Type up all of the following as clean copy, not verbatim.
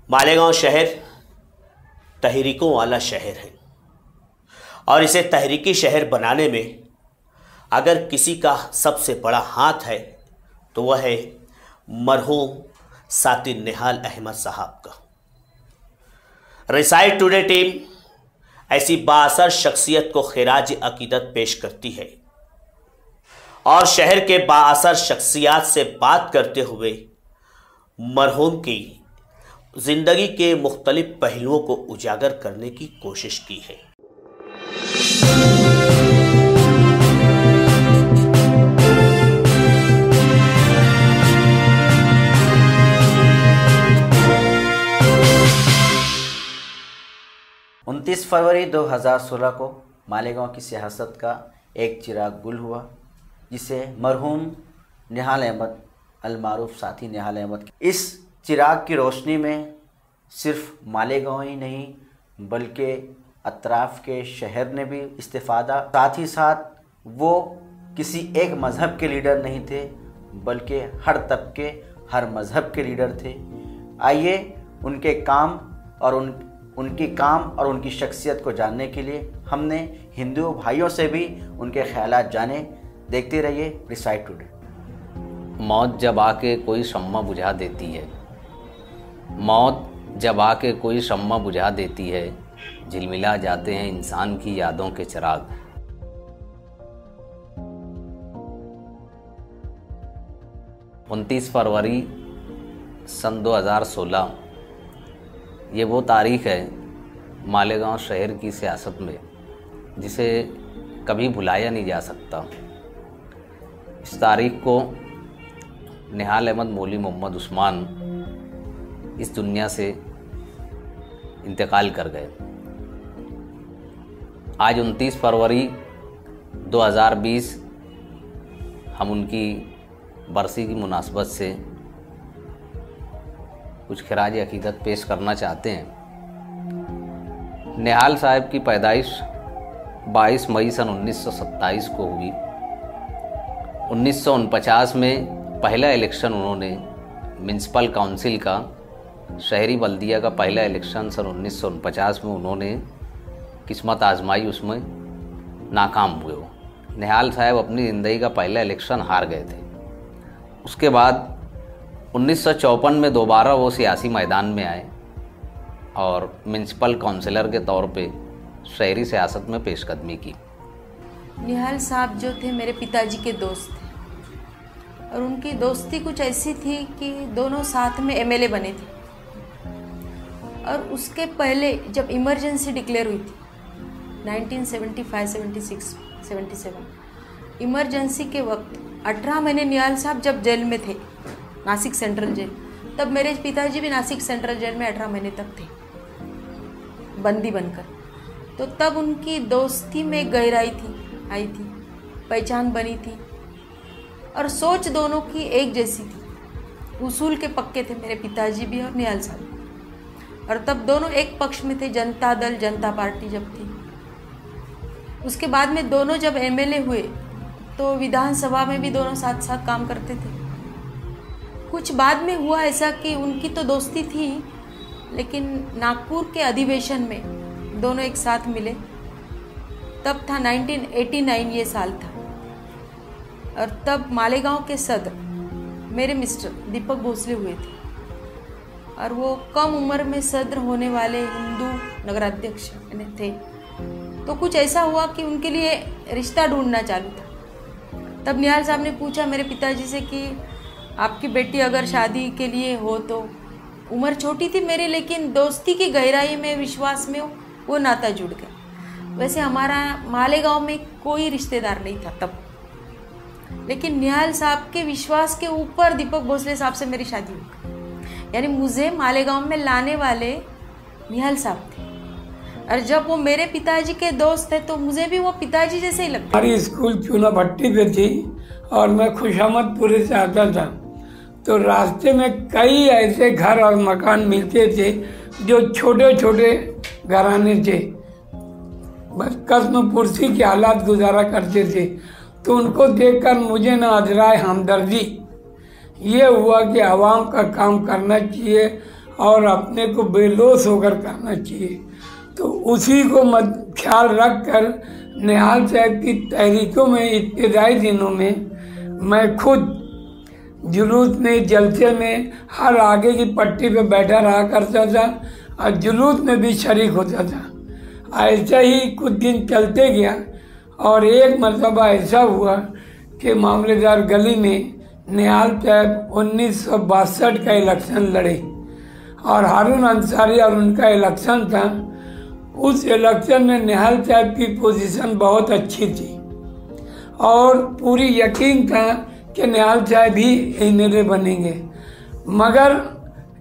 मालेगांव शहर तहरीकों वाला शहर है और इसे तहरीकी शहर बनाने में अगर किसी का सबसे बड़ा हाथ है तो वह है मरहूम साथी निहाल अहमद साहब का। रिसाइट टुडे टीम ऐसी बाअसर शख्सियत को खिराज अकीदत पेश करती है और शहर के बाअसर शख्सियात से बात करते हुए मरहूम की जिंदगी के मुख्तलिफ पहलुओं को उजागर करने की कोशिश की है। फरवरी 2016 को मालेगांव की सियासत का एक चिराग गुल हुआ, जिसे मरहूम निहाल अहमद अलमारूफ साथी निहाल अहमद, इस चिराग की रोशनी में सिर्फ मालेगांव ही नहीं बल्कि अतराफ़ के शहर ने भी इस्तिफ़ादा। साथ ही साथ वो किसी एक मज़हब के लीडर नहीं थे बल्कि हर तबके हर मज़हब के लीडर थे। आइए उनके काम और उनकी शख्सियत को जानने के लिए हमने हिंदू भाइयों से भी उनके ख्यालात जाने। देखते रहिए रिसाइट टुडे। मौत जब आके कोई शम्मा बुझा देती है, मौत जब आके कोई शम्मा बुझा देती है, झिलमिला जाते हैं इंसान की यादों के चिराग। उनतीस फरवरी सन 2016 ये वो तारीख़ है मालेगांव शहर की सियासत में जिसे कभी भुलाया नहीं जा सकता। इस तारीख़ को निहाल अहमद मौली मोहम्मद उस्मान इस दुनिया से इंतकाल कर गए। आज 29 फरवरी 2020 हम उनकी बरसी की मुनासबत से कुछ खिराज अकीदत पेश करना चाहते हैं। निहाल साहब की पैदाइश 22 मई सन 1927 को हुई। 1949 में पहला इलेक्शन उन्होंने म्यूनसिपल काउंसिल का, शहरी बल्दिया का पहला इलेक्शन सन 1949 में उन्होंने किस्मत आजमाई, उसमें नाकाम हुए। वो निहाल साहब अपनी ज़िंदगी का पहला इलेक्शन हार गए थे। उसके बाद 1954 में दोबारा वो सियासी मैदान में आए और म्यूनसिपल काउंसिलर के तौर पे शहरी सियासत में पेशकदमी की। निहाल साहब जो थे मेरे पिताजी के दोस्त थे और उनकी दोस्ती कुछ ऐसी थी कि दोनों साथ में एमएलए बने थे। और उसके पहले जब इमरजेंसी डिक्लेयर हुई थी 1975, 76, 77, इमरजेंसी के वक्त 18 महीने निहाल साहब जब जेल में थे, नासिक सेंट्रल जेल, तब मेरे पिताजी भी नासिक सेंट्रल जेल में 18 महीने तक थे बंदी बनकर। तो तब उनकी दोस्ती में गहराई आई थी, पहचान बनी थी और सोच दोनों की एक जैसी थी। उसूल के पक्के थे मेरे पिताजी भी और निहाल साहब। और तब दोनों एक पक्ष में थे, जनता दल, जनता पार्टी जब थी। उसके बाद में दोनों जब एमएलए हुए तो विधानसभा में भी दोनों साथ साथ काम करते थे। कुछ बाद में हुआ ऐसा कि उनकी तो दोस्ती थी, लेकिन नागपुर के अधिवेशन में दोनों एक साथ मिले। तब था 1989 ये साल था और तब मालेगांव के सदर मेरे मिस्टर दीपक भोसले हुए थे और वो कम उम्र में सदर होने वाले हिंदू नगराध्यक्ष थे। तो कुछ ऐसा हुआ कि उनके लिए रिश्ता ढूंढना चालू था। तब निहाल साहब ने पूछा मेरे पिताजी से कि आपकी बेटी अगर शादी के लिए हो तो। उम्र छोटी थी मेरी, लेकिन दोस्ती की गहराई में, विश्वास में वो नाता जुड़ गया। वैसे हमारा मालेगांव में कोई रिश्तेदार नहीं था तब, लेकिन निहाल साहब के विश्वास के ऊपर दीपक भोसले साहब से मेरी शादी हो गई। यानी मुझे मालेगांव में लाने वाले निहाल साहब थे और जब वो मेरे पिताजी के दोस्त थे तो मुझे भी वो पिताजी जैसे ही लगता। हमारी स्कूल चूना भट्टी पे थी और मैं खुशामदपुर से आता था, तो रास्ते में कई ऐसे घर और मकान मिलते थे जो छोटे छोटे घराने थे, बस कस्म पुरसी के हालात गुजारा करते थे। तो उनको देखकर मुझे न अजराए हमदर्दी ये हुआ कि आवाम का काम करना चाहिए और अपने को बेलोस होकर करना चाहिए। तो उसी को ख्याल रख कर निहाल साहब की तहरीकों में इब्तिदाई दिनों में मैं खुद जुलूस में, जलसे में हर आगे की पट्टी पे बैठा रहा करता था और जुलूस में भी शरीक होता था। ऐसा ही कुछ दिन चलते गया और एक मरतबा ऐसा हुआ कि मामलेदार गली में निहाल साहब 1962 का इलेक्शन लड़े और हारून अंसारी और उनका इलेक्शन था। उस इलेक्शन में निहाल साहब की पोजीशन बहुत अच्छी थी और पूरी यकीन था कि निहाल साहब ही एमएलए बनेंगे। मगर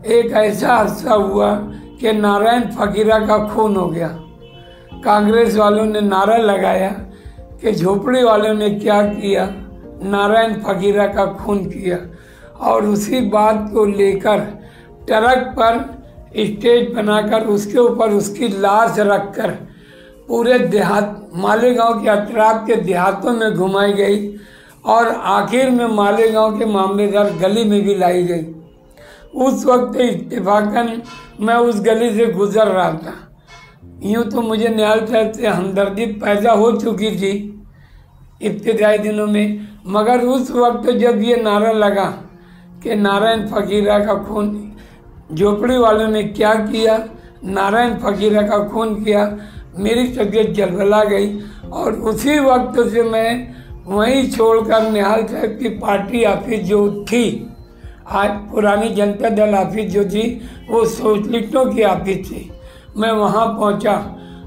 एक ऐसा हादसा हुआ कि नारायण फकीरा का खून हो गया। कांग्रेस वालों ने नारा लगाया कि झोपड़ी वालों ने क्या किया, नारायण फकीरा का खून किया। और उसी बात को लेकर ट्रक पर स्टेज बनाकर उसके ऊपर उसकी लाश रखकर पूरे देहात मालेगांव के अतराफ के देहातों में घुमाई गई और आखिर में मालेगांव के मामलेदार गली में भी लाई गई। उस वक्त इत्तेफाकन मैं उस गली से गुजर रहा था। यूँ तो मुझे निहाल साहब से हमदर्दी पैदा हो चुकी थी इब्तिदाई दिनों में, मगर उस वक्त जब ये नारा लगा कि नारायण फकीरा का खून, झोपड़ी वालों ने क्या किया, नारायण फकीरा का खून किया, मेरी तबीयत जलबला गई। और उसी वक्त से मैं वहीं छोड़कर निहाल साहब की पार्टी ऑफिस जो थी, आज पुरानी जनता दल ऑफिस जो थी वो सोशलिस्टों की ऑफिस थी, मैं वहाँ पहुँचा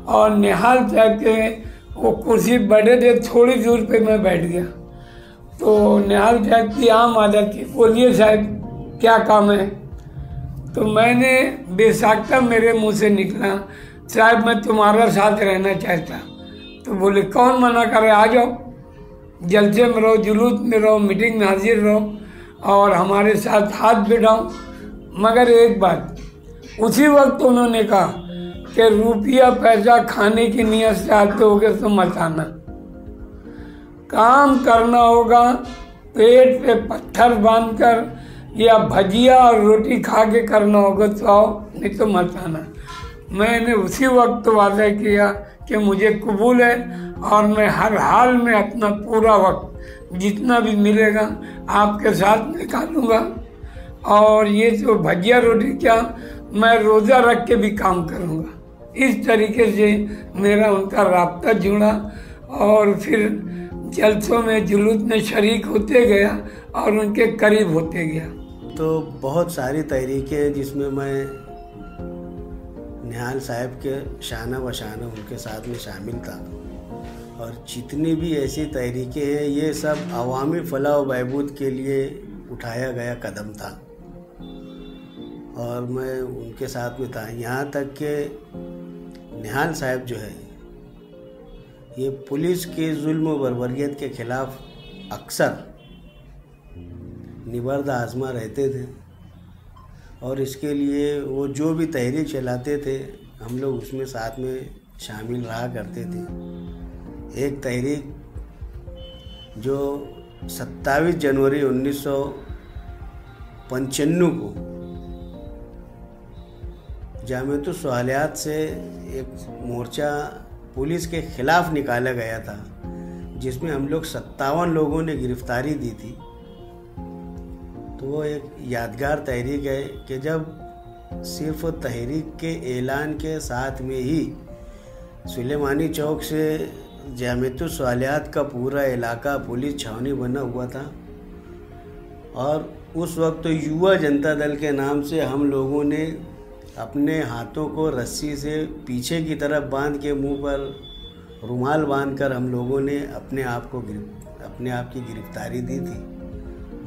और निहाल साहब के वो कुर्सी बैठे थे, थोड़ी दूर पे मैं बैठ गया। तो निहाल साहब की आम आदत थी, बोलिए साहब क्या काम है। तो मैंने बेसाख्ता मेरे मुंह से निकला, साहब मैं तुम्हारा साथ रहना चाहता। तो बोले कौन मना करे, आ जाओ, जलसे में रहो, जुलूस में रहो, मीटिंग में हाजिर रहो और हमारे साथ हाथ बिठाओ। मगर एक बात, उसी वक्त उन्होंने कहा कि रुपया पैसा खाने की नियत से आते होगे तो मत आना, काम करना होगा पेट पे पत्थर बांधकर या भजिया और रोटी खा के करना होगा तो आओ, नहीं तो मत आना। मैंने उसी वक्त वादा किया कि मुझे कबूल है और मैं हर हाल में अपना पूरा वक्त जितना भी मिलेगा आपके साथ निकालूंगा। और ये जो भजिया रोटी क्या, मैं रोज़ा रख के भी काम करूंगा। इस तरीके से मेरा उनका राब्ता जुड़ा और फिर जलसों में, जुलूस में शरीक होते गया और उनके करीब होते गया। तो बहुत सारी तहरीकें जिसमें मैं निहाल साहब के शाना व शाना उनके साथ में शामिल था और जितनी भी ऐसी तहरीकें हैं ये सब अवामी फलाह व बहबूद के लिए उठाया गया कदम था और मैं उनके साथ में था। यहाँ तक कि निहाल साहब जो है ये पुलिस के जुल्म व बर्बरियत के खिलाफ अक्सर निबर्द आज़मा रहते थे और इसके लिए वो जो भी तहरीक चलाते थे हम लोग उसमें साथ में शामिल रहा करते थे। एक तहरीक जो 27 जनवरी 1995 को जामियतुस सुहालियात से एक मोर्चा पुलिस के खिलाफ निकाला गया था जिसमें हम लोग 57 लोगों ने गिरफ्तारी दी थी। तो वो एक यादगार तहरीक है कि जब सिर्फ तहरीक के ऐलान के साथ में ही सुलेमानी चौक से जामियतुस सुहालियात का पूरा इलाका पुलिस छावनी बना हुआ था और उस वक्त तो युवा जनता दल के नाम से हम लोगों ने अपने हाथों को रस्सी से पीछे की तरफ बांध के मुंह पर रुमाल बांधकर हम लोगों ने अपने आप की गिरफ्तारी दी थी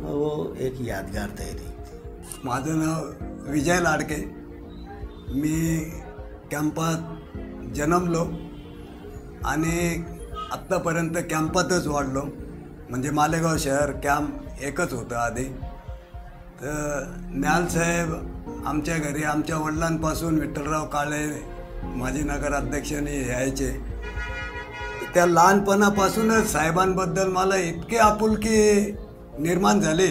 और वो एक यादगार तहरीक थी। माझं नाव विजय लाडके, मी कॅम्पात जन्मलो आणि आत्तापर्यंत कॅम्पातच वाढलो। म्हणजे मालेगाव शहर कॅम्प एकच होतं आधी। तर निहाल साहेब आमच्या घरी आमच्या वडिलांपासून विठ्ठलराव काळे माजी नगराध्यक्षांनी यायचे। त्या लहानपणापासूनच साहेबांबद्दल मला इतकी आपुलकी निर्माण झाली।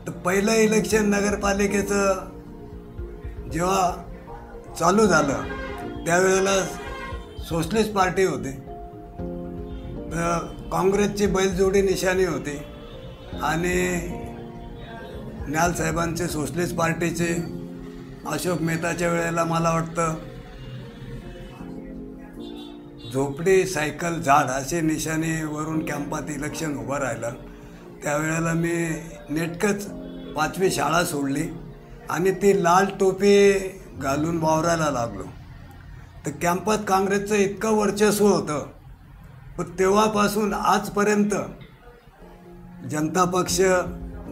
तर पहिलं इलेक्शन नगरपालिकेचं जेव्हा चालू झालं त्यावेळेला सोशलिस्ट पार्टी होती, तर काँग्रेसची बैलजोडी निशाणी होती आणि न्याल साहेबांचे सोशलिस्ट पार्टीचे अशोक मेहताच्या वेळेला मला वाटतं झोपडी सायकल झाड असे निशाणीवरून कॅम्पात इलेक्शन उभं राहिलं. त्यावेळेला मी नेटकंच 5वी शाळा सोडली आणि ती लाल टोपी घालून वावरायला लागलो. तर कॅम्पात काँग्रेसचं इतकं वर्चस्व होतं, पण तेव्हापासून आजपर्यंत जनता पक्ष,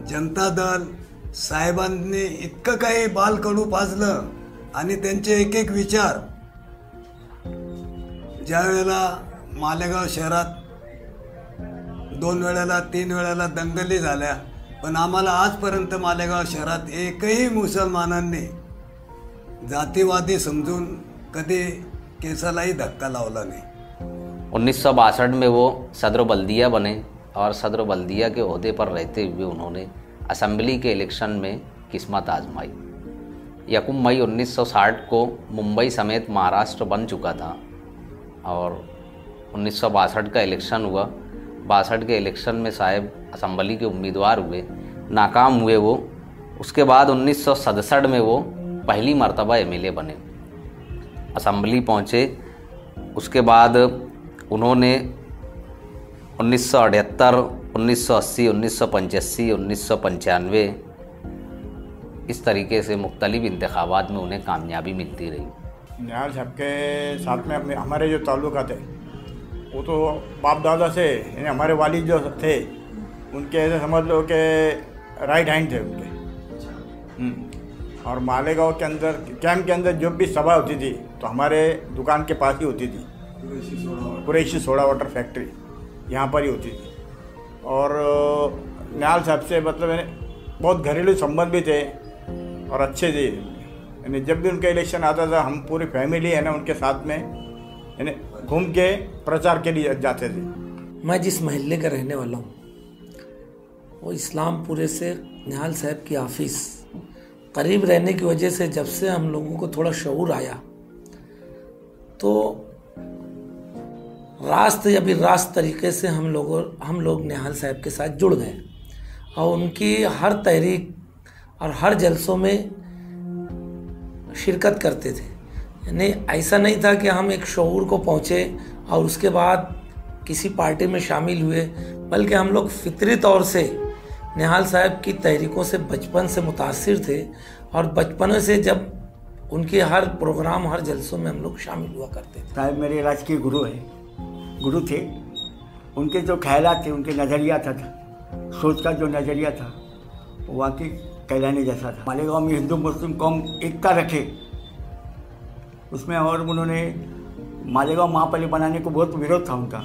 जनता दल साहेबांनी इतकं काही बालकडू पाजलं आणि त्यांचे एक एक विचार. ज्या वेळेला मालेगाव शहरात 2 वेळेला 3 वेळेला दंगली झाल्या, पण आम्हाला आजपर्यंत मालेगाव शहरात एकही मुसलमानांनी जातीवादी समजून कधी केसालाही धक्का लावला नहीं. 1962 में वो सदर बल्दिया बने और सदर बल्दिया के ओहदे पर रहते हुए उन्होंने असेंबली के इलेक्शन में किस्मत आजमाई. 1 मई 1960 को मुंबई समेत महाराष्ट्र बन चुका था और 1962 का इलेक्शन हुआ. 62 के इलेक्शन में साहब असेंबली के उम्मीदवार हुए, नाकाम हुए वो. उसके बाद 1967 में वो पहली मर्तबा एमएलए बने, असेंबली पहुँचे. उसके बाद उन्होंने 1978, 1980, 1985, 1995 इस तरीके से मुख्तलिफ इंतखाबात में उन्हें कामयाबी मिलती रही. न्याल साहब के साथ में अपने हमारे जो ताल्लुकात है वो तो बाप दादा से, यानी हमारे वालिद जो थे उनके ऐसे समझ लो कि राइट हैंड थे उनके. और मालेगांव के अंदर कैंप के अंदर जब भी सभा होती थी तो हमारे दुकान के पास ही होती थी. कुरैशी सोडा वाटर फैक्ट्री यहाँ पर ही होती थी. और न्याल साहब से मतलब बहुत घरेलू संबंध भी थे और अच्छे थे. यानी जब भी उनका इलेक्शन आता था हम पूरी फैमिली है ना उनके साथ में यानी घूम के प्रचार के लिए जाते थे. मैं जिस महल्ले का रहने वाला हूँ वो इस्लामपुरे से निहाल साहब की ऑफिस करीब रहने की वजह से जब से हम लोगों को थोड़ा शऊर आया तो रास्त या भी रास्त तरीके से हम लोग निहाल साहब के साथ जुड़ गए और उनकी हर तहरीक और हर जलसों में शिरकत करते थे. यानी ऐसा नहीं था कि हम एक शऊर को पहुँचे और उसके बाद किसी पार्टी में शामिल हुए, बल्कि हम लोग फितरी तौर से निहाल साहब की तहरीकों से बचपन से मुतासिर थे और बचपन से जब उनके हर प्रोग्राम, हर जलसों में हम लोग शामिल हुआ करते थे. साहब मेरे राजकीय गुरु थे. उनके जो ख्यालात थे, उनके नज़रिया था, सोच का जो नज़रिया था वो वाकई कहलाने जैसा था. मालेगांव में हिंदू मुस्लिम कौम एकता रखे उसमें, और उन्होंने मालेगांव महापालिका बनाने को बहुत विरोध था उनका,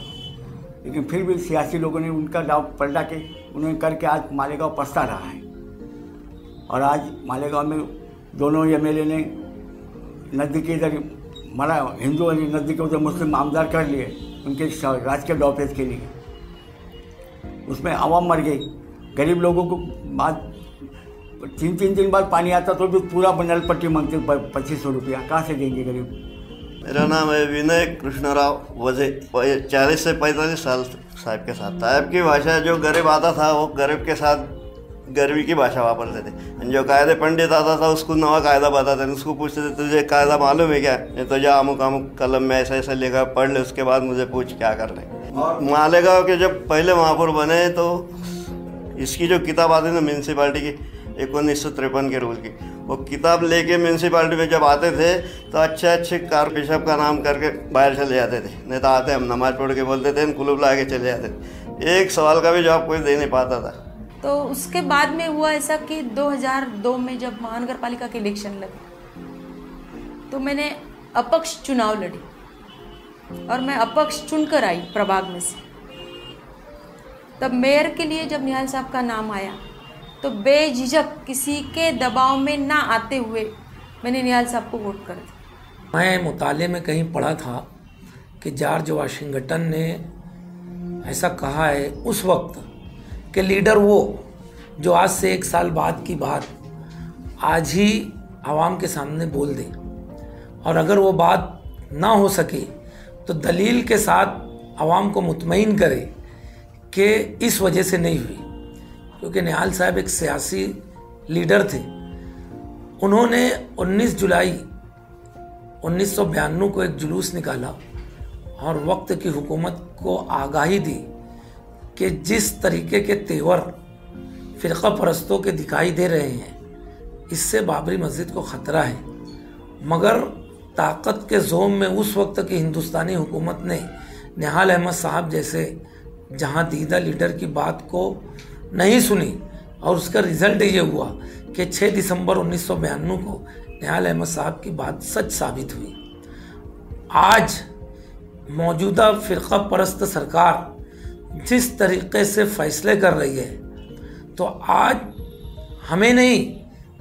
लेकिन फिर भी सियासी लोगों ने उनका दाव पलटा के उन्होंने करके आज मालेगांव पछता रहा है. और आज मालेगांव में दोनों एमएलए ने नज़दीकी इधर मरा हिंदू और नज़दीकी उधर मुस्लिम आमदार कर लिए उनके राजकीय डॉपेज के लिए. उसमें आवाम मर गई. गरीब लोगों को बाद 3 दिन बाद पानी आता तो भी पूरा नल पट्टी मांगते 2500 रुपया कहाँ से देंगे गरीब. मेरा नाम है विनय कृष्णराव वजे. 40 से 45 साल साहब के साथ. साहब की भाषा जो गरीब आता था वो गरीब के साथ गरीबी की भाषा वापरते थे. जो कायदे पंडित आता था उसको नवा कायदा बताते थे. उसको पूछते थे तुझे कायदा मालूम है क्या, तो जा अमुक अमुक कलम में ऐसा ऐसा लिखा पढ़ ले, उसके बाद मुझे पूछ क्या करना है. मालेगांव के जब पहले महापौर बने तो इसकी जो किताब आती ना म्यूनसिपाल्टी की 1953 के रूल की, वो किताब लेके म्यूनसिपाल्टी में जब आते थे तो अच्छे कार बिशप का नाम करके बाहर चले जाते थे. नहीं तो आते हम नमाज पढ़ के बोलते थे, कुलूब ला के चले जाते थे. एक सवाल का भी जवाब कोई दे नहीं पाता था. तो उसके बाद में हुआ ऐसा कि 2002 में जब महानगर पालिका के इलेक्शन लगे तो मैंने अपक्ष चुनाव लड़ी और मैं अपक्ष चुनकर आई प्रभाग में से. तब मेयर के लिए जब निहाल साहब का नाम आया तो बेझिझक किसी के दबाव में ना आते हुए मैंने निहाल साहब को वोट कर दिया. मैं मुताले में कहीं पढ़ा था कि जॉर्ज वाशिंगटन ने ऐसा कहा है उस वक्त कि लीडर वो जो आज से 1 साल बाद की बात आज ही आवाम के सामने बोल दे, और अगर वो बात ना हो सके तो दलील के साथ आवाम को मुतमईन करे कि इस वजह से नहीं हुई। क्योंकि निहाल साहब एक सियासी लीडर थे। उन्होंने 19 जुलाई 1992 को एक जुलूस निकाला और वक्त की हुकूमत को आगाही दी कि जिस तरीके के तेवर फ़िरक़ा परस्तों के दिखाई दे रहे हैं, इससे बाबरी मस्जिद को ख़तरा है। मगर ताकत के ज़ोम में उस वक्त की हिंदुस्तानी हुकूमत ने निहाल अहमद साहब जैसे जहां दीदा लीडर की बात को नहीं सुनी, और उसका रिज़ल्ट ये हुआ कि 6 दिसंबर 1992 को निहाल अहमद साहब की बात सच साबित हुई। आज मौजूदा फ़िरक़ा परस्त सरकार जिस तरीक़े से फ़ैसले कर रही है, तो आज हमें नहीं,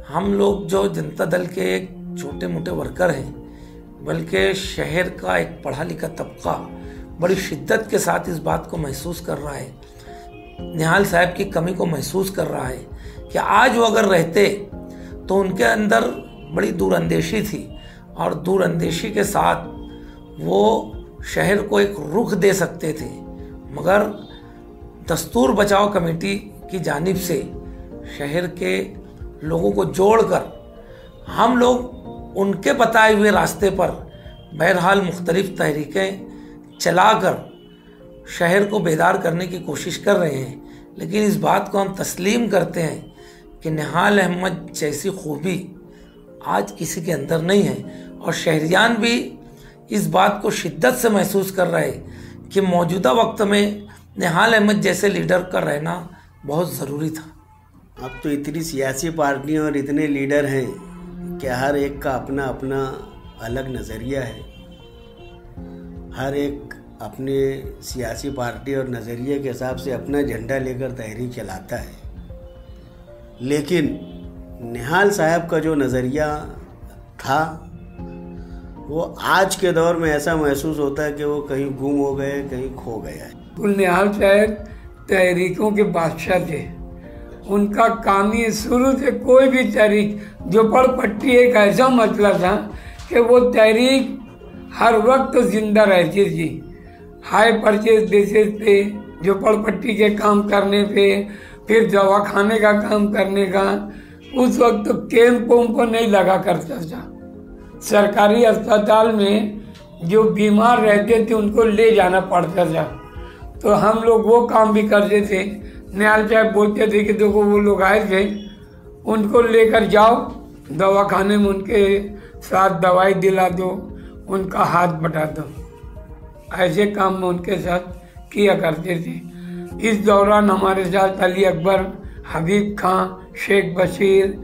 हम लोग जो जनता दल के एक छोटे मोटे वर्कर हैं, बल्कि शहर का एक पढ़ा लिखा तबका बड़ी शिद्दत के साथ इस बात को महसूस कर रहा है, निहाल साहब की कमी को महसूस कर रहा है कि आज वो अगर रहते तो उनके अंदर बड़ी दूरअंदेशी थी, और दूरअंदेशी के साथ वो शहर को एक रुख दे सकते थे। मगर दस्तूर बचाओ कमेटी की जानिब से शहर के लोगों को जोड़कर हम लोग उनके बताए हुए रास्ते पर बहरहाल मुख्तलिफ तहरीकें चलाकर शहर को बेदार करने की कोशिश कर रहे हैं। लेकिन इस बात को हम तस्लीम करते हैं कि निहाल अहमद जैसी खूबी आज किसी के अंदर नहीं है, और शहरियान भी इस बात को शिद्दत से महसूस कर रहे हैं कि मौजूदा वक्त में निहाल अहमद जैसे लीडर का रहना बहुत ज़रूरी था। अब तो इतनी सियासी पार्टियां और इतने लीडर हैं कि हर एक का अपना अपना अलग नज़रिया है। हर एक अपने सियासी पार्टी और नज़रिए के हिसाब से अपना झंडा लेकर तहरीक चलाता है। लेकिन निहाल साहब का जो नज़रिया था, वो आज के दौर में ऐसा महसूस होता है कि वो कहीं गुम हो गए, कहीं खो गया है। निहाल साहब तहरीकों के बादशाह थे। उनका काम ही शुरू से कोई भी तहरीक, झोपड़पट्टी एक ऐसा मसला था कि वो तहरीक हर वक्त जिंदा रहती थी। हाई परचेज बेसिस पे झोपड़पट्टी के काम करने पे, फिर दवाखाने का काम करने का, उस वक्त कैंप वैम्प नहीं लगा करता था। सरकारी अस्पताल में जो बीमार रहते थे उनको ले जाना पड़ता था, तो हम लोग वो काम भी करते थे। निहाल साहब बोलते थे कि देखो वो लोग आए थे, उनको लेकर जाओ दवाखाने में, उनके साथ दवाई दिला दो, उनका हाथ बटा दो। ऐसे काम में उनके साथ किया करते थे। इस दौरान हमारे साथ अली अकबर, हबीब खां, शेख बशीर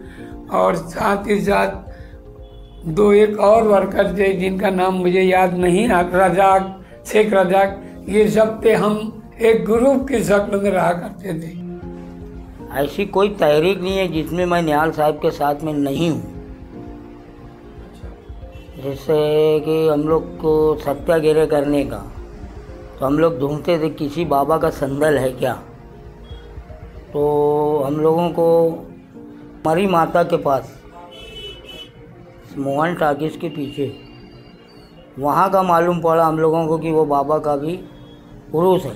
और साथ ही साथ 2-1 और वर्कर थे जिनका नाम मुझे याद नहीं, रजाक, शेख रजाक, ये सब थे। हम एक ग्रुप की शक्ल में रहा करते थे। ऐसी कोई तहरीक नहीं है जिसमें मैं निहाल साहब के साथ में नहीं हूँ। जैसे कि हम लोग को सत्याग्रह करने का, तो हम लोग ढूंढते थे किसी बाबा का संदल है क्या। तो हम लोगों को मरी माता के पास मोहन टाकिस के पीछे वहाँ का मालूम पड़ा हम लोगों को कि वो बाबा का भी उरूस है।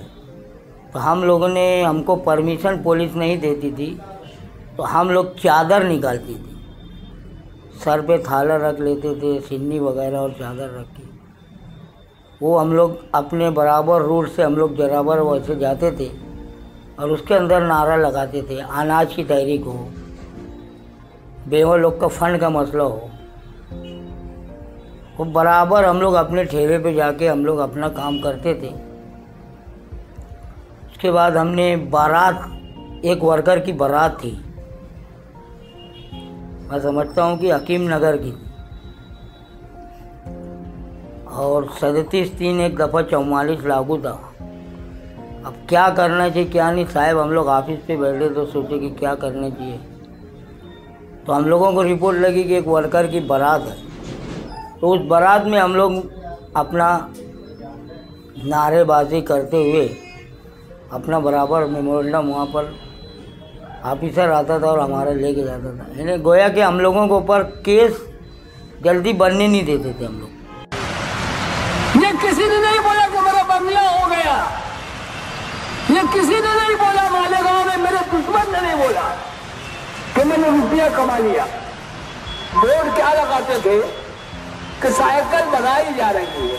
तो हम लोगों ने, हमको परमिशन पुलिस नहीं देती थी, तो हम लोग चादर निकालती थी, सर पे थाला रख लेते थे, सिन्नी वगैरह और चादर रख के वो हम लोग अपने बराबर रूट से हम लोग बराबर वैसे जाते थे, और उसके अंदर नारा लगाते थे अनाज की तहरीक हो, बेवा लोग का फंड का मसला हो। वो बराबर हम लोग अपने ठेले पे जाके हम लोग अपना काम करते थे। उसके बाद हमने बारात, एक वर्कर की बारात थी, मैं समझता हूँ कि हकीम नगर की, और 37-3 एक दफ़ा 44 लागू था। अब क्या करना चाहिए क्या नहीं, साहब हम लोग ऑफिस पे बैठे तो सोचे कि क्या करना चाहिए। तो हम लोगों को रिपोर्ट लगी कि एक वर्कर की बारात है, तो उस बारात में हम लोग अपना नारेबाजी करते हुए अपना बराबर मेमोरेंडम वहाँ पर ऑफिसर आता था और हमारा लेके जाता था। इन्हें गोया कि हम लोगों के ऊपर केस जल्दी बनने नहीं देते थे हम लोग। ये किसी ने नहीं बोला कि मेरा बंगला हो गया, ये किसी ने नहीं बोला, मालेगांव में मेरे दुश्मन ने नहीं बोला कि मैंने रुपया कमा लिया। बोर्ड क्या लगाते थे कि साइकिल बनाई जा रही है,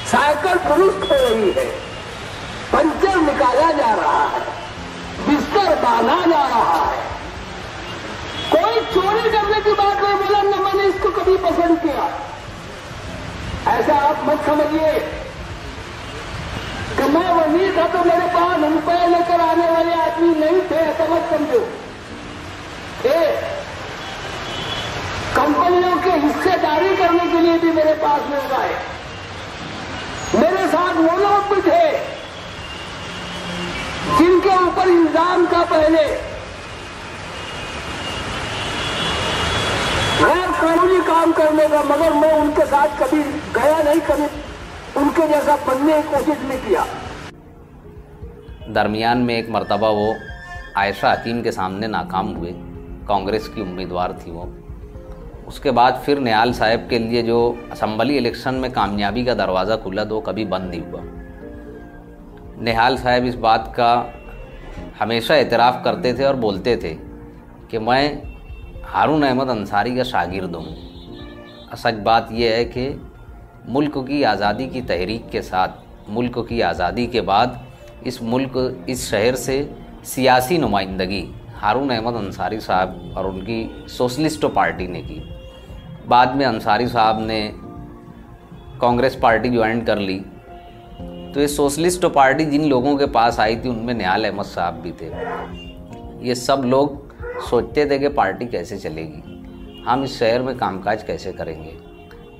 साइकिल दुरुस्त हो रही है, पंचर निकाला जा रहा है, बिस्तर बांधा जा रहा है। कोई चोरी करने की बात नहीं बोला, न मैंने इसको कभी पसंद किया। ऐसा आप मत समझिए कि मैं वही था तो मेरे पास रुपये लेकर आने वाले आदमी नहीं थे, ऐसा मत समझो। कंपनियों के हिस्सेदारी करने के लिए भी मेरे पास लोग आए। मेरे साथ वो लोग भी थे जिनके ऊपर इल्जाम था पहले गैर कानूनी काम करने का, मगर मैं उनके साथ कभी गया नहीं, कभी उनके जैसा बनने की कोशिश नहीं किया। दरमियान में एक मर्तबा वो आयशा हकीम के सामने नाकाम हुए, कांग्रेस की उम्मीदवार थी वो। उसके बाद फिर निहाल साहब के लिए जो असम्बली इलेक्शन में कामयाबी का दरवाज़ा खुला तो कभी बंद नहीं हुआ। निहाल साहब इस बात का हमेशा एतराफ़ करते थे और बोलते थे कि मैं हारून अहमद अंसारी का शागिर्द हूँ। सच बात यह है कि मुल्क की आज़ादी की तहरीक के साथ, मुल्क की आज़ादी के बाद इस शहर से सियासी नुमाइंदगी हारून अहमद अंसारी साहब और उनकी सोशलिस्ट पार्टी ने की। बाद में अंसारी साहब ने कांग्रेस पार्टी ज्वाइन कर ली, तो ये सोशलिस्ट पार्टी जिन लोगों के पास आई थी उनमें निहाल अहमद साहब भी थे। ये सब लोग सोचते थे कि पार्टी कैसे चलेगी, हम इस शहर में कामकाज कैसे करेंगे।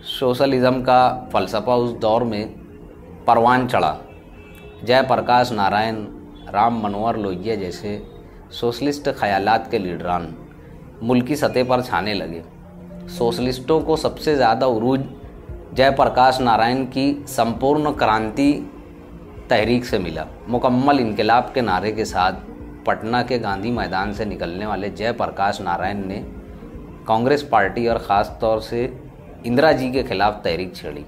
सोशलिज़म का फ़लसफ़ा उस दौर में परवान चढ़ा। जयप्रकाश नारायण, राम मनोहर लोहिया जैसे सोशलिस्ट ख़यालात के लीडरान मुल्की सतह पर छाने लगे। सोशलिस्टों को सबसे ज़्यादा उरूज जयप्रकाश नारायण की संपूर्ण क्रांति तहरीक से मिला। मुकम्मल इनकलाब के नारे के साथ पटना के गांधी मैदान से निकलने वाले जयप्रकाश नारायण ने कांग्रेस पार्टी और ख़ास तौर से इंदिरा जी के खिलाफ तहरीक छेड़ी।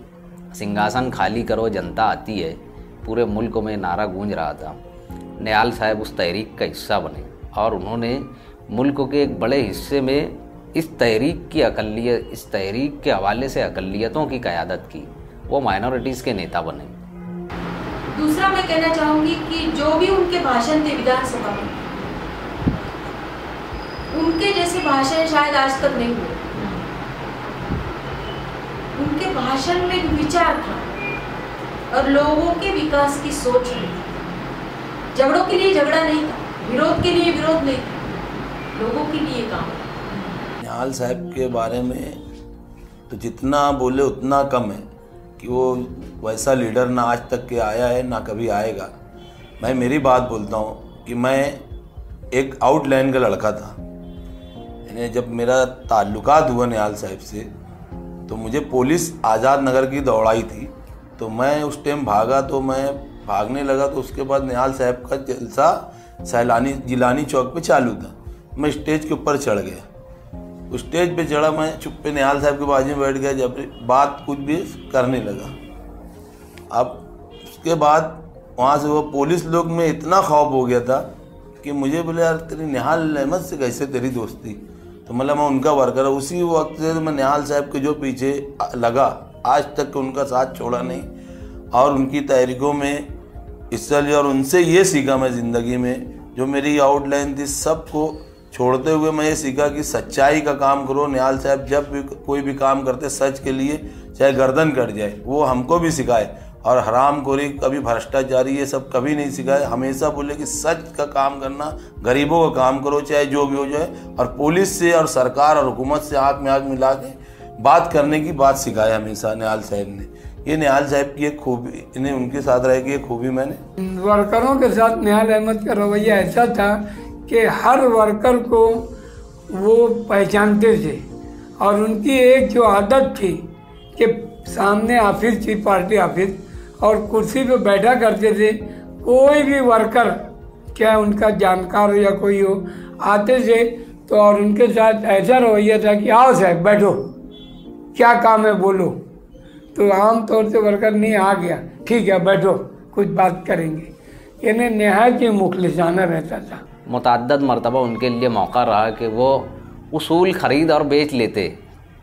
सिंहासन खाली करो जनता आती है, पूरे मुल्क में नारा गूंज रहा था। निहाल साहब उस तहरीक का हिस्सा बने और उन्होंने मुल्क के एक बड़े हिस्से में इस तहरीक के हवाले से अक़लियतों की क़यादत की। वो माइनॉरिटीज़ के नेता बने। दूसरा मैं कहना चाहूँगी कि जो भी उनके भाषण थे विधानसभा में, उनके जैसे भाषण शायद आज तक नहीं हुए। उनके भाषण में विचार था और लोगों के विकास की सोच थी। झगड़ों के लिए झगड़ा नहीं था, विरोध के लिए विरोध नहीं था, लोगों के लिए काम। निहाल साहब के बारे में तो जितना बोले उतना कम है कि वो वैसा लीडर ना आज तक के आया है ना कभी आएगा। मैं मेरी बात बोलता हूँ कि मैं एक आउटलाइन का लड़का था। यानी जब मेरा ताल्लुकात हुआ निहाल साहब से तो मुझे पुलिस आज़ाद नगर की दौड़ाई थी, तो मैं उस टाइम भागा, तो मैं भागने लगा तो उसके बाद निहाल साहब का जलसा जिलानी चौक पे चालू था। मैं स्टेज के ऊपर चढ़ गया, उस स्टेज पे चढ़ा, मैं चुप्पे निहाल साहब के बाजू में बैठ गया, जब बात कुछ भी करने लगा। अब उसके बाद वहाँ से वो पुलिस लोग में इतना खौफ हो गया था कि मुझे बोले यार तेरी निहाल अहमद से कैसे तेरी दोस्ती, तो मतलब मैं उनका वर्कर। उसी वक्त से मैं निहाल साहब के जो पीछे लगा, आज तक उनका साथ छोड़ा नहीं और उनकी तहरीकों में हिस्सा लिया। और उनसे ये सीखा मैं ज़िंदगी में, जो मेरी आउटलाइन थी सबको छोड़ते हुए मैं ये सीखा कि सच्चाई का काम करो। निहाल साहब जब भी कोई भी काम करते सच के लिए, चाहे गर्दन कट जाए, वो हमको भी सिखाए। और हरामखोरी, कभी भ्रष्टाचारी, ये सब कभी नहीं सिखाए। हमेशा बोले कि सच का काम करना, गरीबों का काम करो, चाहे जो भी हो जाए। और पुलिस से और सरकार और हुकूमत से आँख में आँख मिला के बात करने की बात सिखाया हमेशा निहाल साहब ने। ये निहाल साहब की एक खूबी, इन्हें उनके साथ रह की एक खूबी मैंने। वर्करों के साथ निहाल अहमद का रवैया ऐसा था कि हर वर्कर को वो पहचानते थे और उनकी एक जो आदत थी कि सामने ऑफिस थी, पार्टी ऑफिस, और कुर्सी पे बैठा करते थे। कोई भी वर्कर क्या उनका जानकार या कोई हो, आते थे तो और उनके साथ ऐसा रवैया था कि आओ साहब बैठो, क्या काम है बोलो। तो आम तौर से वर्कर नहीं, आ गया ठीक है बैठो कुछ बात करेंगे, यानी नहायत ही मुखलिसाना रहता था। मुतअद्दिद मरतबा उनके लिए मौका रहा कि वो उसूल ख़रीद और बेच लेते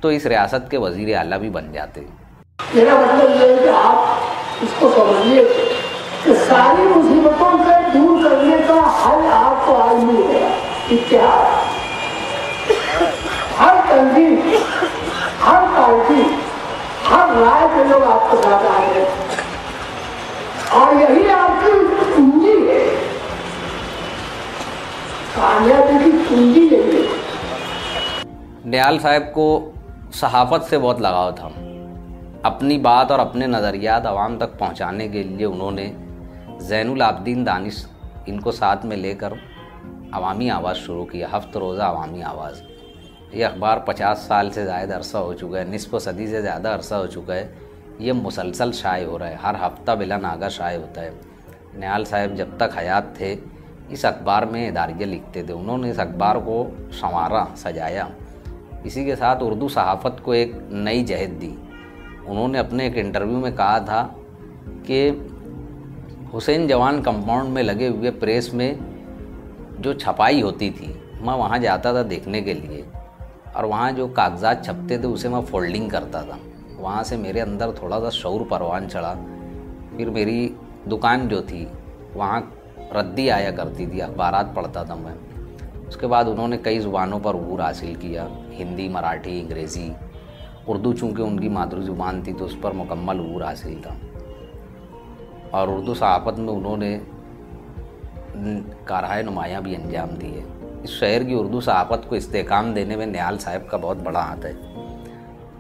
तो इस रियासत के वज़ीर आला भी बन जाते। मेरा मतलब ये है कि आप इसको समझिए कि सारी मुसीबतों से दूर करने का हल आपको आज मिल गया। इतिहास, हर तंजीम, हर पार्टी, हर राय के लोग आपके साथ आ रहे हैं और यही आपकी पूंजी है, कामयाबी की पूंजी यही है। निहाल साहब को सहाफ़त से बहुत लगाव था। अपनी बात और अपने नज़रियात आवाम तक पहुंचाने के लिए उन्होंने ज़ैनुल आबदीन दानिश इनको साथ में लेकर अवामी आवाज़ शुरू किया, हफ्त रोज़ा अवामी आवाज़। ये अखबार 50 साल से ज़्यादा अरसा हो चुका है, निस्फ़ सदी से ज़्यादा अरसा हो चुका है। ये मुसलसल शाये हो रहा है, हर हफ्ता बिला नागा शाये होता है। निहाल साहब जब तक हयात थे इस अखबार में इदारिया लिखते थे। उन्होंने इस अखबार को संवारा, सजाया। इसी के साथ उर्दू सहाफ़त को एक नई जहत दी। उन्होंने अपने एक इंटरव्यू में कहा था कि हुसैन जवान कंपाउंड में लगे हुए प्रेस में जो छपाई होती थी मैं वहाँ जाता था देखने के लिए, और वहाँ जो कागजात छपते थे उसे मैं फोल्डिंग करता था। वहाँ से मेरे अंदर थोड़ा सा शऊर परवान चढ़ा। फिर मेरी दुकान जो थी वहाँ रद्दी आया करती थी, अखबारात पढ़ता था मैं। उसके बाद उन्होंने कई ज़ुबानों पर उबूर हासिल किया, हिंदी, मराठी, अंग्रेज़ी, उर्दू। चूँकि उनकी मातृ ज़ुबान थी तो उस पर मुकम्मल उबूर हासिल था। और उर्दू सहाफ़त में उन्होंने कारहाय नुमायाँ भी अंजाम दिए। इस शहर की उर्दू सहाफ़त को इस्तेकाम देने में निहाल साहब का बहुत बड़ा हाथ है,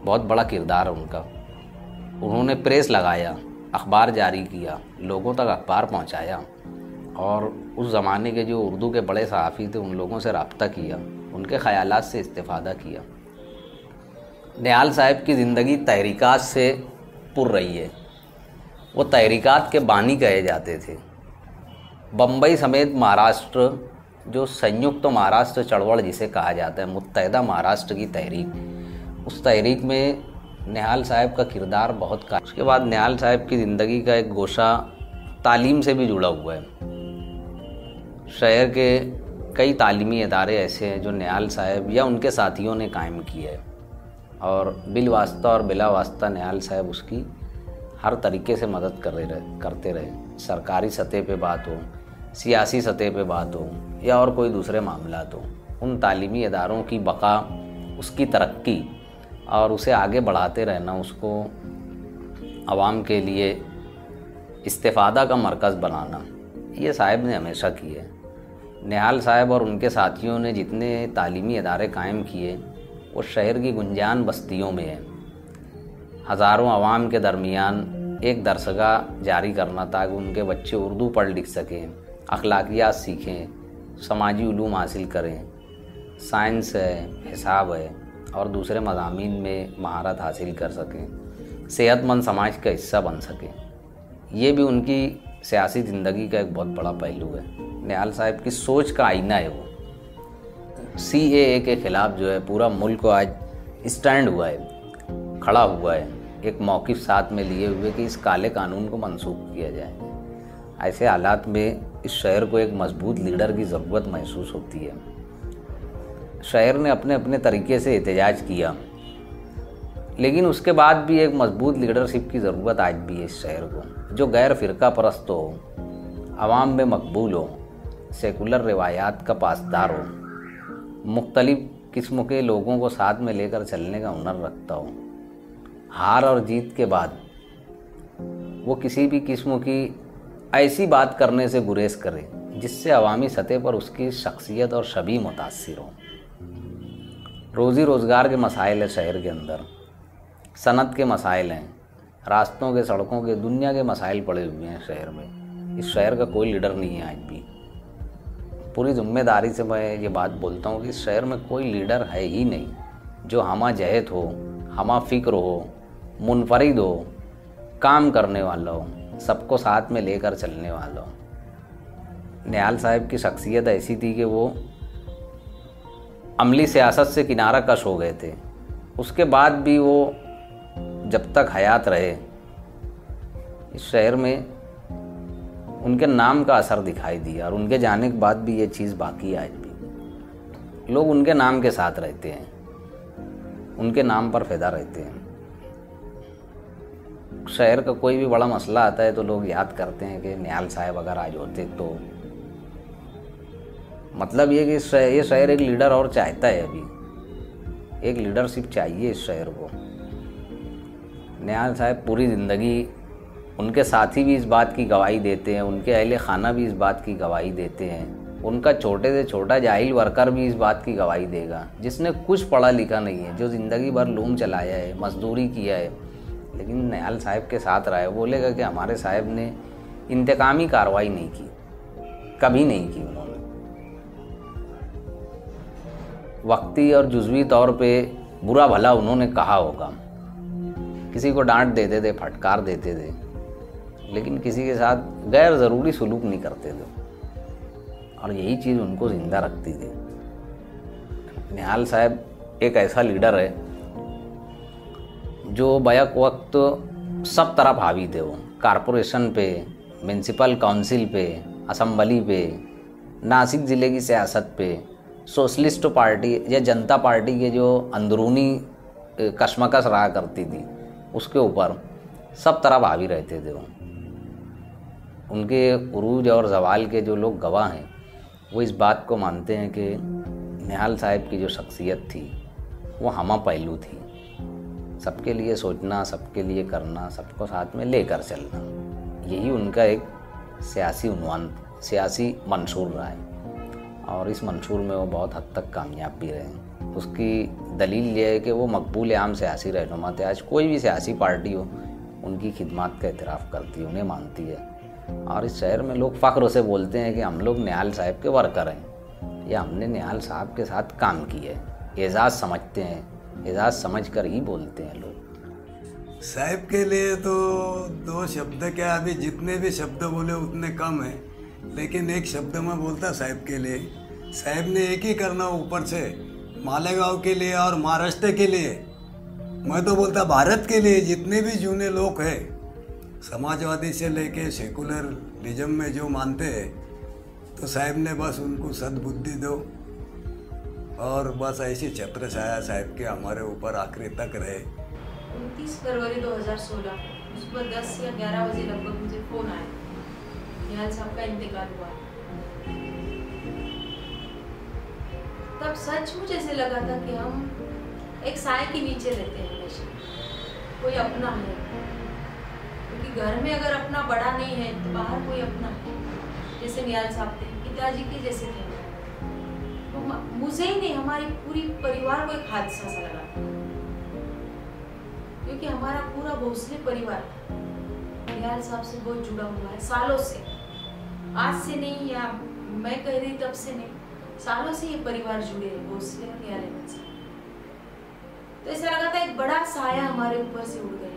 बहुत बड़ा किरदार है उनका। उन्होंने प्रेस लगाया, अखबार जारी किया, लोगों तक अखबार पहुंचाया और उस ज़माने के जो उर्दू के बड़े सहाफ़ी थे उन लोगों से रब्ता किया, उनके ख़यालात से इस्तिफ़ादा किया। निहाल साहब की ज़िंदगी तहरीकात से पुर रही है। वो तहरीकात के बानी कहे जाते थे। बम्बई समेत महाराष्ट्र, जो संयुक्त महाराष्ट्र चळवळ जिसे कहा जाता है, मुत्तहदा महाराष्ट्र की तहरीक, उस तहरीक में निहाल साहब का किरदार बहुत का। उसके बाद निहाल साहब की ज़िंदगी का एक गोशा तालीम से भी जुड़ा हुआ है। शहर के कई तालीमी इदारे ऐसे हैं जो निहाल साहब या उनके साथियों ने कायम किए हैं और बिल वास्ता और बिला वास्ता निहाल साहब उसकी हर तरीके से मदद करते रहे। सरकारी सतह पे बात हो, सियासी सतह पे बात हो या और कोई दूसरे मामलात हो, उन तालीमी इदारों की बका, उसकी तरक्की और उसे आगे बढ़ाते रहना, उसको आवाम के लिए इस्तिफ़ादा का मरकज़ बनाना, ये साहब ने हमेशा किए। निहाल साहब और उनके साथियों ने जितने तालीमी इदारे कायम किए वो शहर की गुंजान बस्तियों में है। हज़ारों आवाम के दरमियान एक दरसगाह जारी करना ताकि उनके बच्चे उर्दू पढ़ लिख सकें, अखलाकियात सीखें, समाजी उलूम हासिल करें, साइंस है, हिसाब है और दूसरे मज़ामीन में महारत हासिल कर सकें, सेहतमंद समाज का हिस्सा बन सकें। ये भी उनकी सियासी ज़िंदगी का एक बहुत बड़ा पहलू है। निहाल साहब की सोच का आईना है वो। CAA के ख़िलाफ़ जो है पूरा मुल्क आज स्टैंड हुआ है, खड़ा हुआ है, एक मौक़िफ़ साथ में लिए हुए कि इस काले कानून को मनसूख किया जाए। ऐसे हालात में इस शहर को एक मजबूत लीडर की ज़रूरत महसूस होती है। शहर ने अपने अपने तरीके से एहतजाज किया, लेकिन उसके बाद भी एक मजबूत लीडरशिप की ज़रूरत आज भी है इस शहर को, जो गैर फ़िरका परस्त हो, आवाम में मकबूल हो, सेकुलर रिवायात का पासदार हो, मुख्तलिफ़ किस्म के लोगों को साथ में लेकर चलने का हुनर रखता हो। हार और जीत के बाद वो किसी भी किस्म की ऐसी बात करने से गुरेज करे जिससे अवामी सतह पर उसकी शख्सियत और शबी मुतासिर हो। रोज़ी रोज़गार के मसाइल है शहर के अंदर, सनत के मसाइल हैं, रास्तों के, सड़कों के, दुनिया के मसाइल पड़े हुए हैं शहर में। इस शहर का कोई लीडर नहीं है आज भी। पूरी जिम्मेदारी से मैं ये बात बोलता हूँ कि इस शहर में कोई लीडर है ही नहीं जो हमा जहत हो, हमा फ़िक्र हो, मुनफरिद हो, काम करने वाला हो, सबको साथ में लेकर चलने वाला हो। निहाल साहब की शख्सियत ऐसी थी कि वो अमली सियासत से किनारा कश हो गए थे। उसके बाद भी वो जब तक हयात रहे इस शहर में उनके नाम का असर दिखाई दिया, और उनके जाने के बाद भी ये चीज़ बाकी है। आज भी लोग उनके नाम के साथ रहते हैं, उनके नाम पर फिदा रहते हैं। शहर का कोई भी बड़ा मसला आता है तो लोग याद करते हैं कि निहाल साहब अगर आज होते तो। मतलब ये कि ये शहर एक लीडर और चाहता है, अभी एक लीडरशिप चाहिए इस शहर को। निहाल साहब पूरी ज़िंदगी, उनके साथी भी इस बात की गवाही देते हैं, उनके अहले खाना भी इस बात की गवाही देते हैं, उनका छोटे से छोटा जाहिल वर्कर भी इस बात की गवाही देगा, जिसने कुछ पढ़ा लिखा नहीं है, जो ज़िंदगी भर लूम चलाया है, मजदूरी किया है, लेकिन निहाल साहब के साथ रहा है, बोलेगा कि हमारे साहब ने इंतकामी कार्रवाई नहीं की, कभी नहीं की। उन्होंने वक्ती और जुज़वी तौर पे बुरा भला उन्होंने कहा होगा, किसी को डांट देते थे, फटकार देते थे, लेकिन किसी के साथ गैर ज़रूरी सलूक नहीं करते थे, और यही चीज़ उनको ज़िंदा रखती थी। निहाल साहब एक ऐसा लीडर है जो बैक वक्त सब तरफ हावी थे। वो कारपोरेशन पे, म्यूनसिपल काउंसिल पे, असम्बली पे, नासिक ज़िले की सियासत पे, सोशलिस्ट पार्टी या जनता पार्टी के जो अंदरूनी कशमकश रहा करती थी उसके ऊपर सब तरफ हावी रहते थे। वो उनके उरूज और जवाल के जो लोग गवाह हैं वो इस बात को मानते हैं कि निहाल साहब की जो शख्सियत थी वो हमा पहलू थी, सबके लिए सोचना, सबके लिए करना, सबको साथ में लेकर चलना, यही उनका एक सियासी उन्वान, सियासी मंशूर रहा है, और इस मंशूर में वो बहुत हद तक कामयाब भी रहे। उसकी दलील ये है कि वो मकबूल आम सियासी रहनुमा थे। आज कोई भी सियासी पार्टी हो उनकी खिदमत का एतराफ़ करती है, उन्हें मानती है, और इस शहर में लोग फ़ख्र से बोलते हैं कि हम लोग निहाल साहब के वर्कर हैं या हमने निहाल साहब के साथ काम किया है। एजाज़ समझते हैं, एजाज़ समझ कर ही बोलते हैं लोग। साहब के लिए तो दो शब्द क्या, अभी जितने भी शब्द बोले उतने कम है, लेकिन एक शब्द मैं बोलता साहब के लिए। साहब ने एक ही करना ऊपर से, मालेगांव के लिए और महाराष्ट्र के लिए, मैं तो बोलता भारत के लिए, जितने भी जूने लोग हैं समाजवादी से लेके सेकुलरिज्म में जो मानते हैं, तो साहब ने बस उनको सद्बुद्धि दो और बस ऐसी छत्र छाया साहब के हमारे ऊपर आखिरी तक रहे। 29 फरवरी 2016 सुबह 10 या 11 बजे लगभग मुझे फ़ोन आया, निहाल साहब का इंतकाल हुआ। तब सचमुच ऐसे लगा था कि हम एक साए के नीचे रहते हैं, हमेशा कोई अपना है, क्योंकि घर में अगर अपना बड़ा नहीं है तो बाहर कोई अपना है। जैसे निहाल साहब थे, पिताजी के जैसे थे, तो मुझे ही नहीं हमारी पूरी परिवार को एक हादसा सा लगा, क्योंकि हमारा पूरा भोसले परिवार निहाल साहब से बहुत जुड़ा हुआ है, सालों से, आज से नहीं या मैं कह रही तब से नहीं, सालों से ये परिवार जुड़े हैं भोसले और निहाल अहमद से। तो ऐसा लगा था एक बड़ा साया हमारे ऊपर से उड़ गया।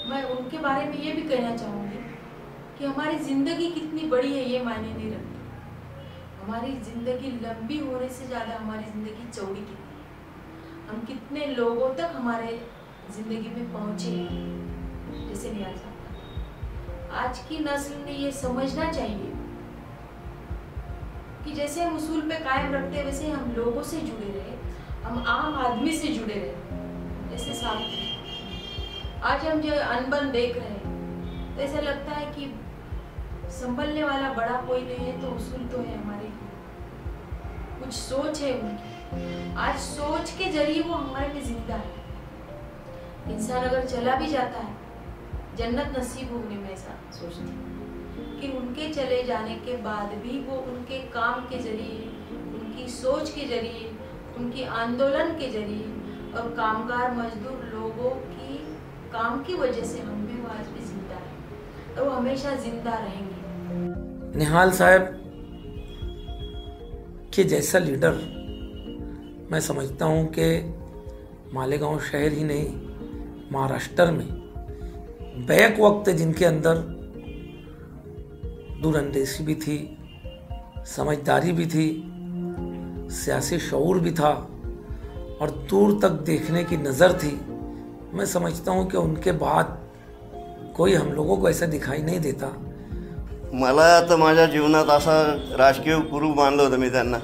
मैं उनके बारे में ये भी कहना चाहूँगी कि हमारी ज़िंदगी कितनी बड़ी है ये मायने नहीं रखती, हमारी ज़िंदगी लंबी होने से ज़्यादा हमारी ज़िंदगी चौड़ी कितनी है, हम कितने लोगों तक हमारे ज़िंदगी में पहुँचे हैं। जैसे निहाल साहब, आज की नस्ल ने ये समझना चाहिए कि जैसे हम उसूल पे कायम रखते हैं वैसे हम लोगों से जुड़े रहे, हम आम आदमी से जुड़े रहे। जैसे साहब आज हम जो अनबन देख रहे हैं तो ऐसा लगता है कि संभलने वाला बड़ा कोई नहीं है, तो उसूल तो है हमारे, कुछ सोच है उनकी, आज सोच के जरिए वो हमारे लिए जिंदा है। इंसान अगर चला भी जाता है जन्नत नसीब होने में, ऐसा सोचती हूँ कि उनके चले जाने के बाद भी वो उनके काम के जरिए, उनकी सोच के जरिए, उनकी आंदोलन के जरिए और कामगार मजदूर लोगों की काम की वजह से हम भी वो आज भी जिंदा हैं और वो हमेशा जिंदा रहेंगे। निहाल साहब के जैसा लीडर मैं समझता हूँ कि मालेगांव शहर ही नहीं, महाराष्ट्र में बैक वक्त जिनके अंदर दूरअंदेशी भी थी, समझदारी भी थी, सियासी शऊर भी था और दूर तक देखने की नज़र थी। मैं समझता हूँ कि उनके बाद कोई हम लोगों को ऐसा दिखाई नहीं देता। मला तर माझ्या जीवनात असा राजकीय गुरु मानलं होतं मी त्यांना।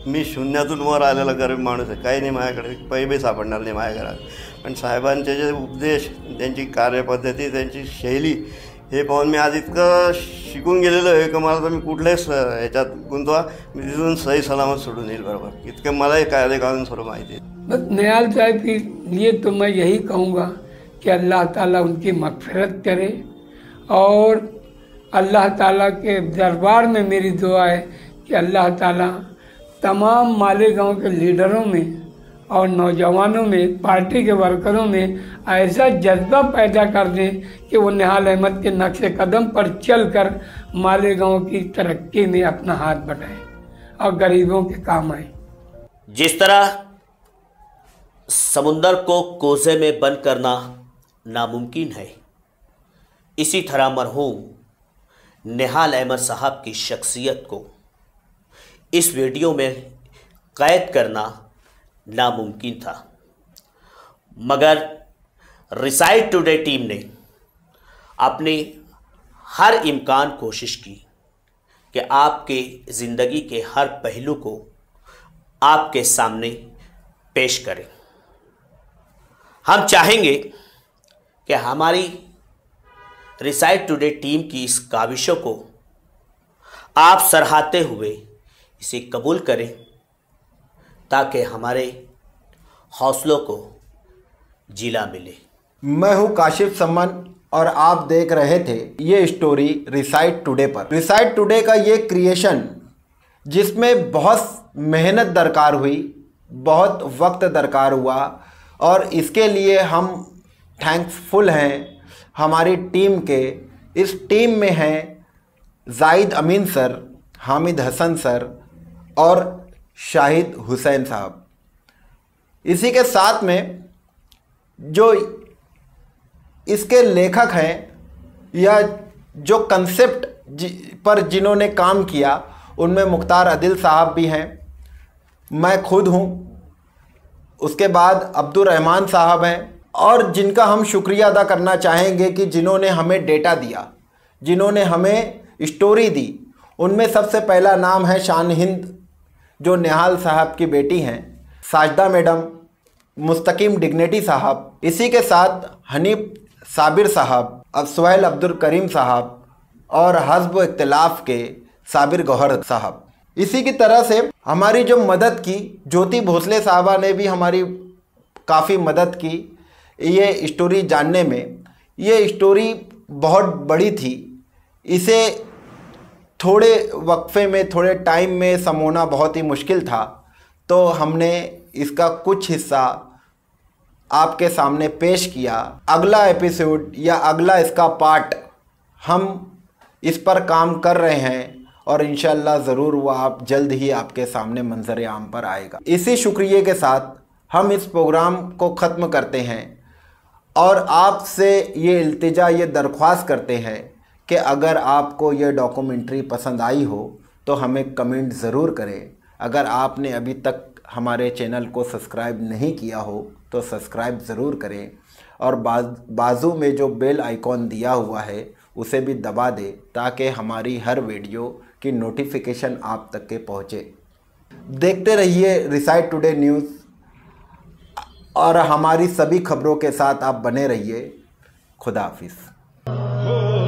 मी शून्यातून वर आलेला गरीब माणूस आहे, काही नाही माझ्याकडे, पैसे सापडणार नाही माझ्या घरात, पण साहेबांचे जे उपदेश, त्यांची कार्यपद्धती, त्यांची शैली हे पाहून मी आज इतकं शिकून गेलेलो आहे की मला तर मी कुठल्याच ह्याच्यात गुंतवा मी तिथून सही सलामत सोडून येईल बरोबर, इतकं मलाही कायदे कानून सर्व माहिती आहे। बस निहाल साहब के लिए तो मैं यही कहूँगा कि अल्लाह ताला उनकी मग़फ़िरत करे और अल्लाह ताला के दरबार में मेरी दुआ है कि अल्लाह ताला तमाम मालेगांव के लीडरों में और नौजवानों में, पार्टी के वर्करों में ऐसा जज्बा पैदा कर दे कि वो निहाल अहमद के नक्शे कदम पर चलकर मालेगांव की तरक्की में अपना हाथ बढ़ाए और गरीबों के काम आए। जिस तरह समुंदर को कोसे में बंद करना नामुमकिन है, इसी तरह मरहूम निहाल अहमद साहब की शख्सियत को इस वीडियो में कैद करना नामुमकिन था, मगर रिसाइट टुडे टीम ने अपनी हर इम्कान कोशिश की कि आपके ज़िंदगी के हर पहलू को आपके सामने पेश करें। हम चाहेंगे कि हमारी रिसाइट टुडे टीम की इस काविशों को आप सराहते हुए इसे कबूल करें ताकि हमारे हौसलों को जिला मिले। मैं हूं काशिफ सम्मान और आप देख रहे थे ये स्टोरी रिसाइट टुडे पर। रिसाइट टुडे का ये क्रिएशन जिसमें बहुत मेहनत दरकार हुई, बहुत वक्त दरकार हुआ और इसके लिए हम थैंक्सफुल हैं हमारी टीम के। इस टीम में हैं जाहिद अमीन सर, हामिद हसन सर और शाहिद हुसैन साहब। इसी के साथ में जो इसके लेखक हैं या जो कंसेप्ट पर जिन्होंने काम किया उनमें मुख्तार अदिल साहब भी हैं, मैं खुद हूँ, उसके बाद अब्दुल रहमान साहब हैं और जिनका हम शुक्रिया अदा करना चाहेंगे कि जिन्होंने हमें डेटा दिया, जिन्होंने हमें स्टोरी दी। उनमें सबसे पहला नाम है शान हिंद जो निहाल साहब की बेटी हैं, साजदा मैडम, मुस्तकीम डिग्निटी साहब, इसी के साथ हनीफ साबिर साहब, अब सुहेल अब्दुल करीम साहब और हस्ब इख्तिलाफ के साबिर गौहर साहब। इसी की तरह से हमारी जो मदद की ज्योति भोसले साहबा ने भी हमारी काफ़ी मदद की ये स्टोरी जानने में। ये स्टोरी बहुत बड़ी थी, इसे थोड़े वक्फे में, थोड़े टाइम में समोना बहुत ही मुश्किल था, तो हमने इसका कुछ हिस्सा आपके सामने पेश किया। अगला एपिसोड या अगला इसका पार्ट हम इस पर काम कर रहे हैं और इंशाल्लाह ज़रूर वो आप जल्द ही आपके सामने मंजर आम पर आएगा। इसी शुक्रिया के साथ हम इस प्रोग्राम को ख़त्म करते हैं और आपसे ये इल्तिजा, ये दरख्वास्त करते हैं कि अगर आपको ये डॉक्यूमेंट्री पसंद आई हो तो हमें कमेंट ज़रूर करें। अगर आपने अभी तक हमारे चैनल को सब्सक्राइब नहीं किया हो तो सब्सक्राइब ज़रूर करें और बाजू में जो बेल आइकॉन दिया हुआ है उसे भी दबा दें ताकि हमारी हर वीडियो की नोटिफिकेशन आप तक के पहुँचे। देखते रहिए रिसाइट टुडे न्यूज़ और हमारी सभी खबरों के साथ आप बने रहिए। खुदा हाफिज़।